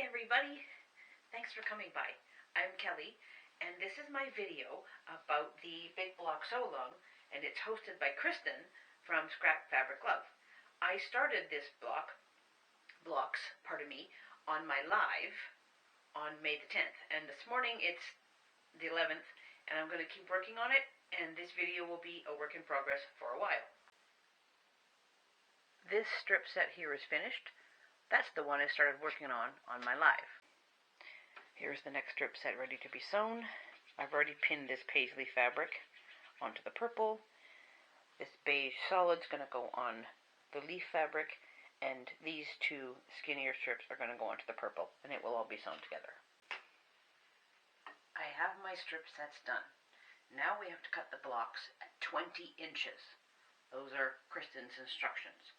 Hi everybody, thanks for coming by. I'm Kelly, and this is my video about the Big Block Sew Along, and it's hosted by Kristen from Scrap Fabric Love. I started this blocks, on my live on May the 10th, and this morning it's the 11th, and I'm going to keep working on it, and this video will be a work in progress for a while. This strip set here is finished. That's the one I started working on my live. Here's the next strip set ready to be sewn. I've already pinned this paisley fabric onto the purple. This beige solid's going to go on the leaf fabric, and these two skinnier strips are going to go onto the purple, and it will all be sewn together. I have my strip sets done. Now we have to cut the blocks at 20 inches. Those are Kristen's instructions.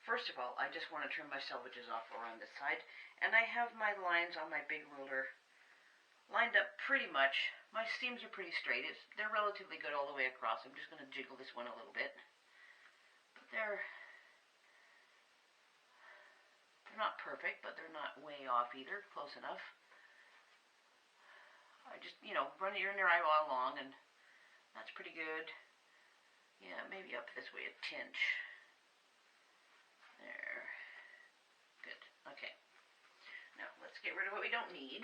First of all, I just want to trim my selvages off around this side, and I have my lines on my big ruler lined up pretty much. My seams are pretty straight. They're relatively good all the way across. I'm just going to jiggle this one a little bit. But they're not perfect, but they're not way off either. Close enough. I just, run your inner eyeball along, and that's pretty good. Yeah, maybe up this way a tinch. There. Good. Okay. Now, let's get rid of what we don't need.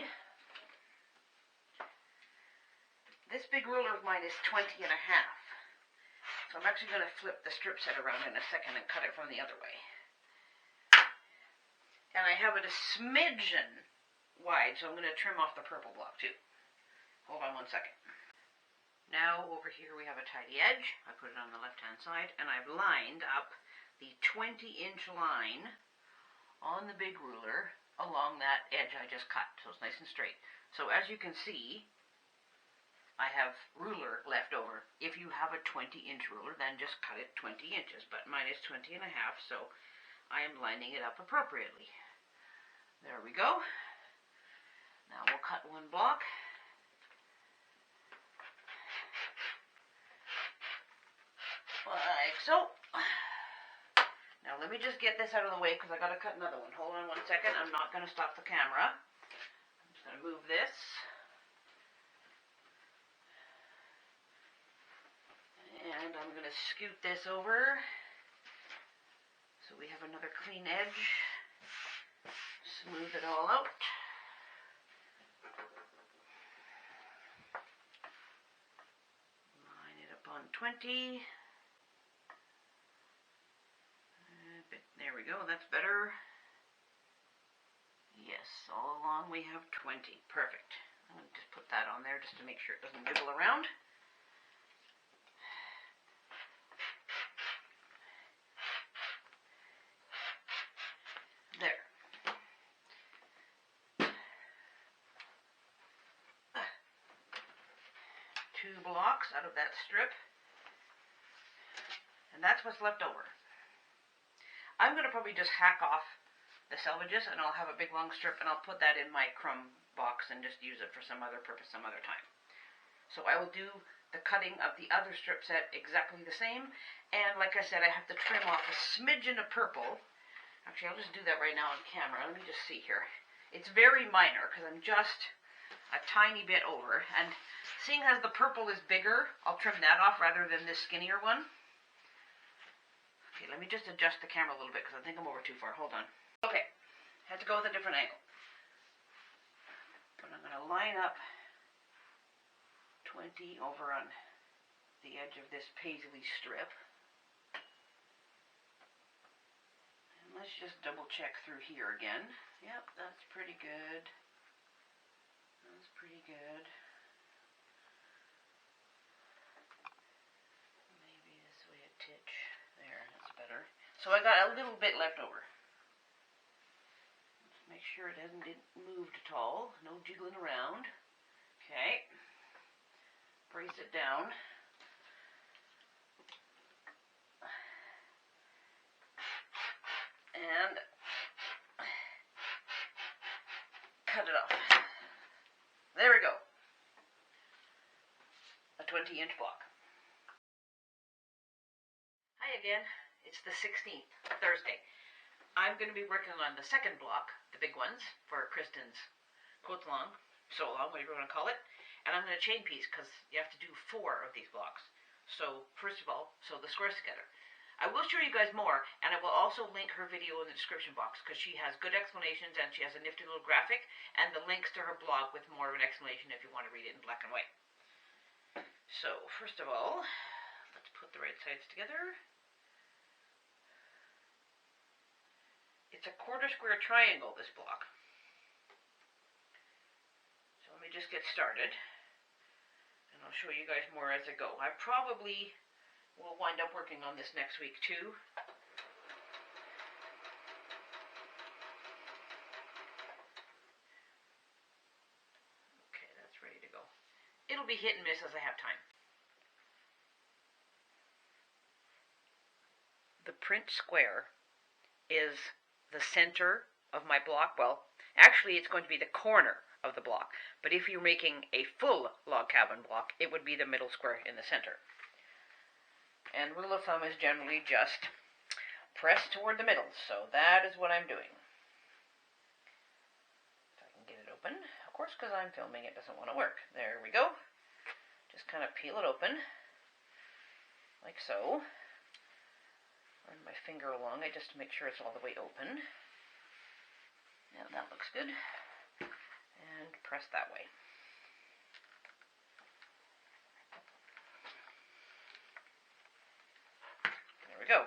This big ruler of mine is 20 and a half. So I'm actually going to flip the strip set around in a second and cut it from the other way. And I have it a smidgen wide, so I'm going to trim off the purple block too. Hold on one second. Now, over here we have a tidy edge. I put it on the left-hand side, and I've lined up the 20-inch line on the big ruler along that edge I just cut, so it's nice and straight. So as you can see, I have ruler left over. If you have a 20-inch ruler, then just cut it 20 inches, but mine is 20 and a half, so I am lining it up appropriately. There we go. Now we'll cut one block. Like so. Now let me just get this out of the way because I got to cut another one. Hold on one second. I'm not going to stop the camera. I'm just going to move this. And I'm going to scoot this over so we have another clean edge. Smooth it all out. Line it up on 20. There we go, that's better. Yes, all along we have 20. Perfect. I'm going to just put that on there just to make sure it doesn't jiggle around. There. Two blocks out of that strip. And that's what's left over. I'm going to probably just hack off the selvages, and I'll have a big long strip, and I'll put that in my crumb box and just use it for some other purpose some other time. So I will do the cutting of the other strip set exactly the same, and like I said, I have to trim off a smidgen of purple. Actually, I'll just do that right now on camera. Let me just see here. It's very minor, because I'm just a tiny bit over, and seeing as the purple is bigger, I'll trim that off rather than this skinnier one. Okay, let me just adjust the camera a little bit because I think I'm over too far. Hold on. Okay, had to go with a different angle. But I'm going to line up 20 over on the edge of this paisley strip. And let's just double check through here again. Yep, that's pretty good. That's pretty good. Maybe this way a titch. There, that's better. So I got a little bit left over. Let's make sure it hasn't moved at all. No jiggling around. Okay. Brace it down. And cut it off. There we go. A 20-inch block. Hi again. It's the 16th, Thursday. I'm going to be working on the second block, the big ones, for Kristen's quote long, sew along, whatever you want to call it. And I'm going to chain piece because you have to do 4 of these blocks. So first of all, sew the squares together. I will show you guys more, and I will also link her video in the description box because she has good explanations and she has a nifty little graphic and the links to her blog with more of an explanation if you want to read it in black and white. So first of all, let's put the right sides together. It's a 1/4 square triangle, this block. So let me just get started, and I'll show you guys more as I go. I probably will wind up working on this next week too. Okay, that's ready to go. It'll be hit and miss as I have time. The print square is the center of my block. Well, actually it's going to be the corner of the block, but if you're making a full log cabin block, it would be the middle square in the center. And rule of thumb is generally just press toward the middle, so that is what I'm doing. If I can get it open, of course, because I'm filming, it doesn't want to work. There we go. Just kind of peel it open, like so. Run my finger along it just to make sure it's all the way open. Now that looks good. And press that way. There we go.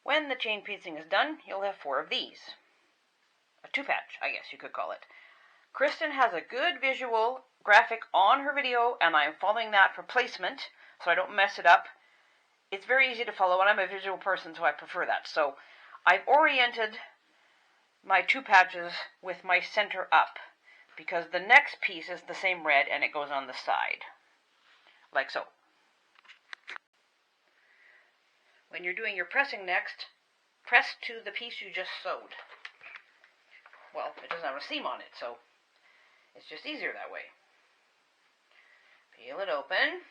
When the chain piecing is done, you'll have 4 of these. A 2-patch, I guess you could call it. Kristen has a good visual graphic on her video, and I'm following that for placement, so I don't mess it up. It's very easy to follow, and I'm a visual person, so I prefer that. So I've oriented my 2 patches with my center up, because the next piece is the same red, and it goes on the side, like so. When you're doing your pressing next, press to the piece you just sewed. Well, it doesn't have a seam on it, so it's just easier that way. Peel it open.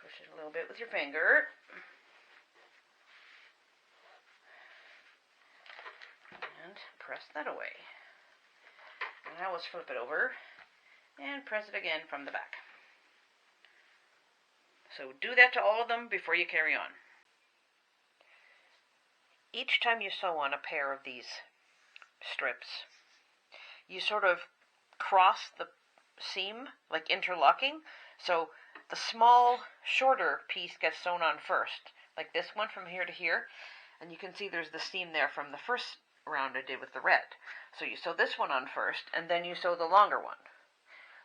Push it a little bit with your finger. And press that away. And now let's flip it over and press it again from the back. So do that to all of them before you carry on. Each time you sew on a pair of these strips, you sort of cross the seam, like interlocking. So the small, shorter piece gets sewn on first, like this one from here to here. And you can see there's the seam there from the first round I did with the red. So you sew this one on first, and then you sew the longer one.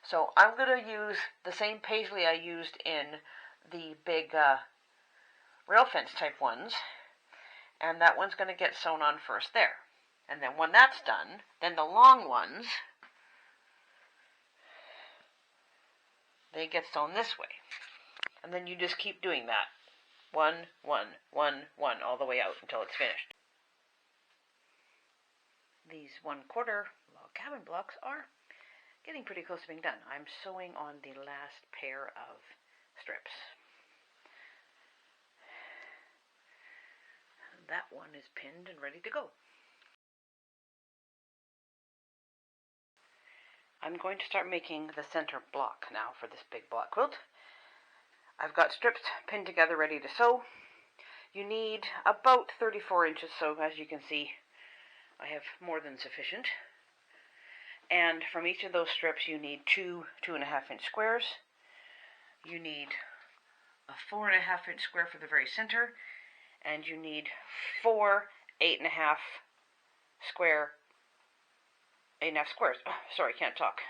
So I'm going to use the same paisley I used in the big rail fence type ones, and that one's going to get sewn on first there. And then when that's done, then the long ones, they get sewn this way. And then you just keep doing that. 1, 1, 1, 1, all the way out until it's finished. These 1/4 log cabin blocks are getting pretty close to being done. I'm sewing on the last pair of strips. That one is pinned and ready to go. I'm going to start making the center block now for this big block quilt. I've got strips pinned together ready to sew. You need about 34 inches, so as you can see, I have more than sufficient. And from each of those strips you need 2 2.5-inch squares. You need a 4.5-inch square for the very center, and you need 4 8.5 squares. Oh, sorry, can't talk.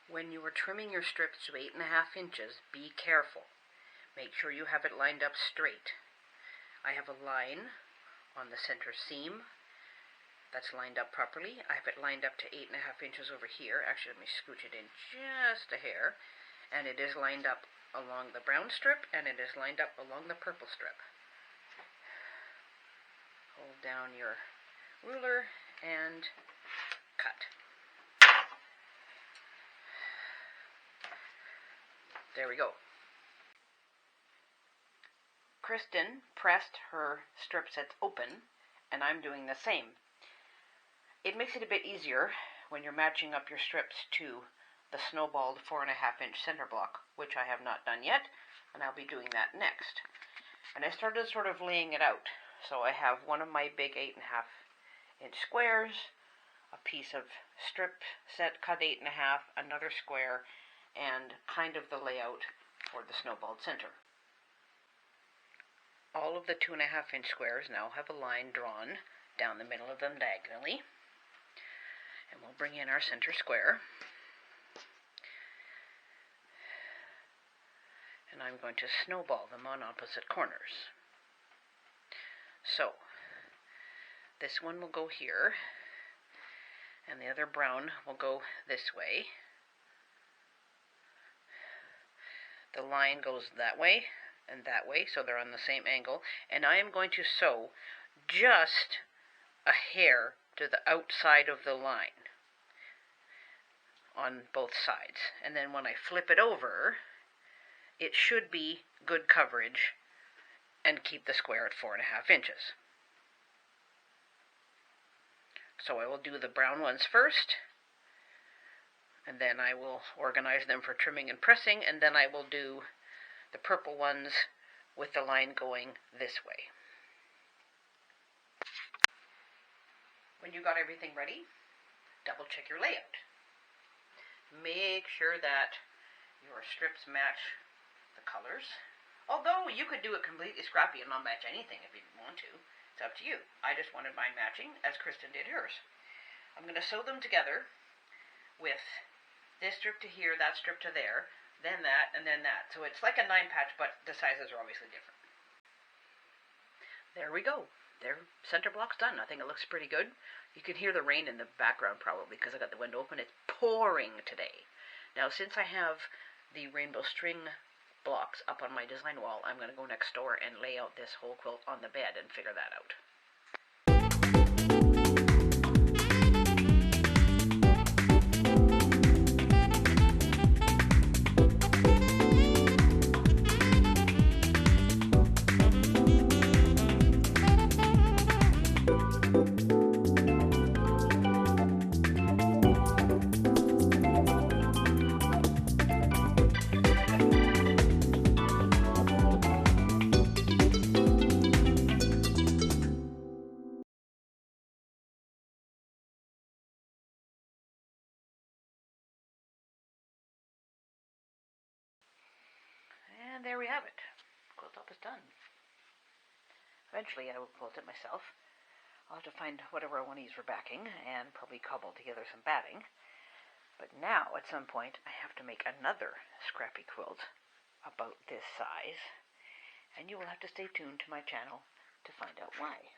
When you are trimming your strips to 8.5 inches, be careful. Make sure you have it lined up straight. I have a line on the center seam that's lined up properly. I have it lined up to 8.5 inches over here. Actually, let me scooch it in just a hair. And it is lined up along the brown strip, and it is lined up along the purple strip. Hold down your ruler and cut. There we go. Kristen pressed her strip sets open, and I'm doing the same. It makes it a bit easier when you're matching up your strips to the snowballed 4.5-inch center block, which I have not done yet, and I'll be doing that next. And I started sort of laying it out. So I have one of my big 8.5-inch squares, a piece of strip set cut 8.5, another square, and kind of the layout for the snowballed center. All of the 2.5-inch squares now have a line drawn down the middle of them diagonally. And we'll bring in our center square. And I'm going to snowball them on opposite corners. So, this one will go here, and the other brown will go this way. The line goes that way and that way, so they're on the same angle, and I am going to sew just a hair to the outside of the line on both sides. And then when I flip it over, it should be good coverage and keep the square at 4.5 inches. So I will do the brown ones first, and then I will organize them for trimming and pressing, and then I will do the purple ones with the line going this way. When you got everything ready, double check your layout. Make sure that your strips match the colors. Although you could do it completely scrappy and not match anything if you didn't want to. It's up to you. I just wanted mine matching as Kristen did hers. I'm going to sew them together with this strip to here, that strip to there, then that, and then that. So it's like a 9-patch, but the sizes are obviously different. There we go. Their center block's done. I think it looks pretty good. You can hear the rain in the background probably because I got the window open. It's pouring today. Now, since I have the rainbow string blocks up on my design wall, I'm going to go next door and lay out this whole quilt on the bed and figure that out. And there we have it. Quilt top is done. Eventually I will quilt it myself. I'll have to find whatever I want to use for backing and probably cobble together some batting. But now, at some point, I have to make another scrappy quilt about this size. And you will have to stay tuned to my channel to find out why.